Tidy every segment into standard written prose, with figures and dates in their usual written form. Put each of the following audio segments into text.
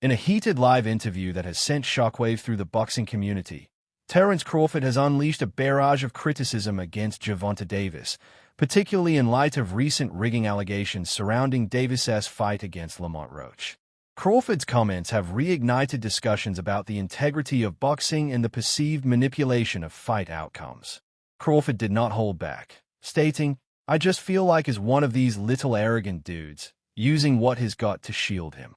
In a heated live interview that has sent shockwaves through the boxing community, Terence Crawford has unleashed a barrage of criticism against Gervonta Davis, particularly in light of recent rigging allegations surrounding Davis's fight against Lamont Roach. Crawford's comments have reignited discussions about the integrity of boxing and the perceived manipulation of fight outcomes. Crawford did not hold back, stating, "I just feel like he's one of these little arrogant dudes, using what he's got to shield him."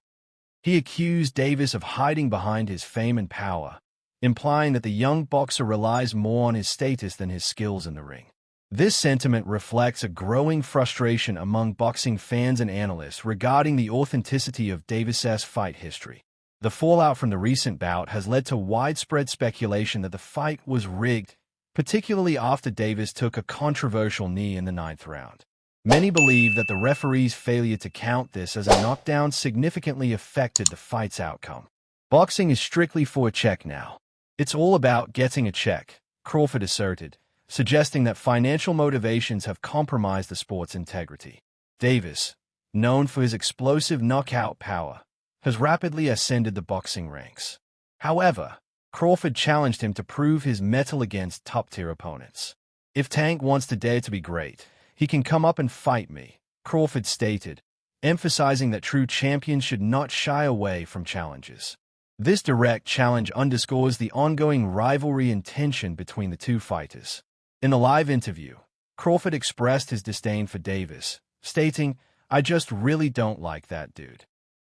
He accused Davis of hiding behind his fame and power, implying that the young boxer relies more on his status than his skills in the ring. This sentiment reflects a growing frustration among boxing fans and analysts regarding the authenticity of Davis's fight history. The fallout from the recent bout has led to widespread speculation that the fight was rigged, particularly after Davis took a controversial knee in the 9th round. Many believe that the referee's failure to count this as a knockdown significantly affected the fight's outcome. "Boxing is strictly for a check now. It's all about getting a check," Crawford asserted, suggesting that financial motivations have compromised the sport's integrity. Davis, known for his explosive knockout power, has rapidly ascended the boxing ranks. However, Crawford challenged him to prove his mettle against top-tier opponents. "If Tank wants to dare to be great, he can come up and fight me," Crawford stated, emphasizing that true champions should not shy away from challenges. This direct challenge underscores the ongoing rivalry and tension between the two fighters. In the live interview, Crawford expressed his disdain for Davis, stating, "I just really don't like that dude."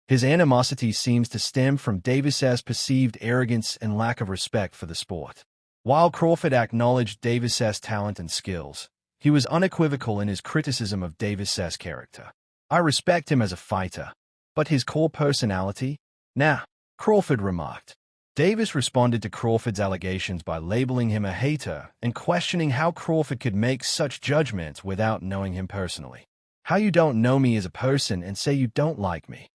His animosity seems to stem from Davis's perceived arrogance and lack of respect for the sport. While Crawford acknowledged Davis's talent and skills, he was unequivocal in his criticism of Davis's character. "I respect him as a fighter, but his core personality? Nah," Crawford remarked. Davis responded to Crawford's allegations by labeling him a hater and questioning how Crawford could make such judgments without knowing him personally. "How you don't know me as a person and say you don't like me?"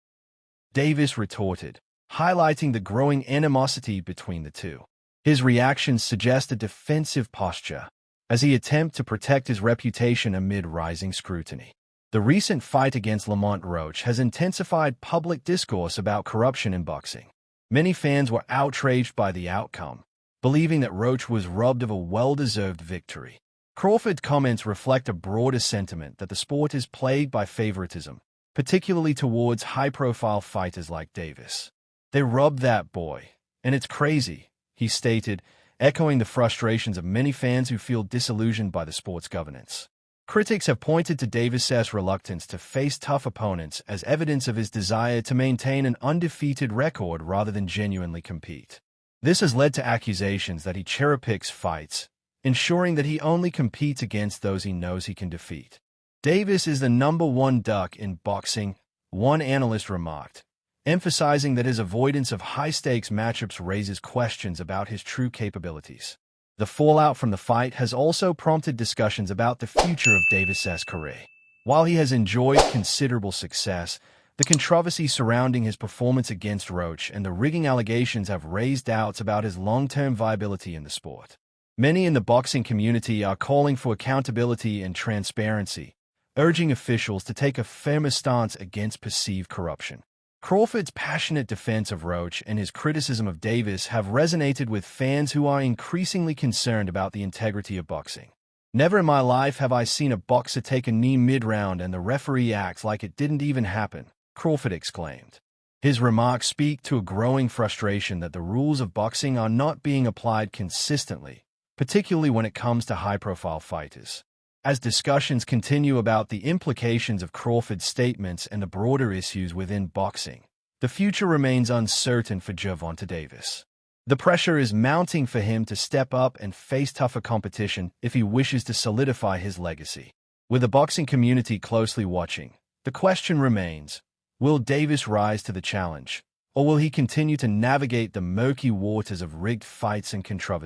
Davis retorted, highlighting the growing animosity between the two. His reactions suggest a defensive posture, as he attempts to protect his reputation amid rising scrutiny. The recent fight against Lamont Roach has intensified public discourse about corruption in boxing. Many fans were outraged by the outcome, believing that Roach was robbed of a well-deserved victory. Crawford's comments reflect a broader sentiment that the sport is plagued by favoritism, particularly towards high-profile fighters like Davis. "They robbed that boy, and it's crazy," he stated, echoing the frustrations of many fans who feel disillusioned by the sport's governance. Critics have pointed to Davis's reluctance to face tough opponents as evidence of his desire to maintain an undefeated record rather than genuinely compete. This has led to accusations that he cherry-picks fights, ensuring that he only competes against those he knows he can defeat. "Davis is the #1 duck in boxing," one analyst remarked, emphasizing that his avoidance of high-stakes matchups raises questions about his true capabilities. The fallout from the fight has also prompted discussions about the future of Davis's career. While he has enjoyed considerable success, the controversy surrounding his performance against Roach and the rigging allegations have raised doubts about his long-term viability in the sport. Many in the boxing community are calling for accountability and transparency, urging officials to take a firmer stance against perceived corruption. Crawford's passionate defense of Roach and his criticism of Davis have resonated with fans who are increasingly concerned about the integrity of boxing. "Never in my life have I seen a boxer take a knee mid-round and the referee acts like it didn't even happen," Crawford exclaimed. His remarks speak to a growing frustration that the rules of boxing are not being applied consistently, particularly when it comes to high-profile fighters. As discussions continue about the implications of Crawford's statements and the broader issues within boxing, the future remains uncertain for Gervonta Davis. The pressure is mounting for him to step up and face tougher competition if he wishes to solidify his legacy. With the boxing community closely watching, the question remains, will Davis rise to the challenge, or will he continue to navigate the murky waters of rigged fights and controversy?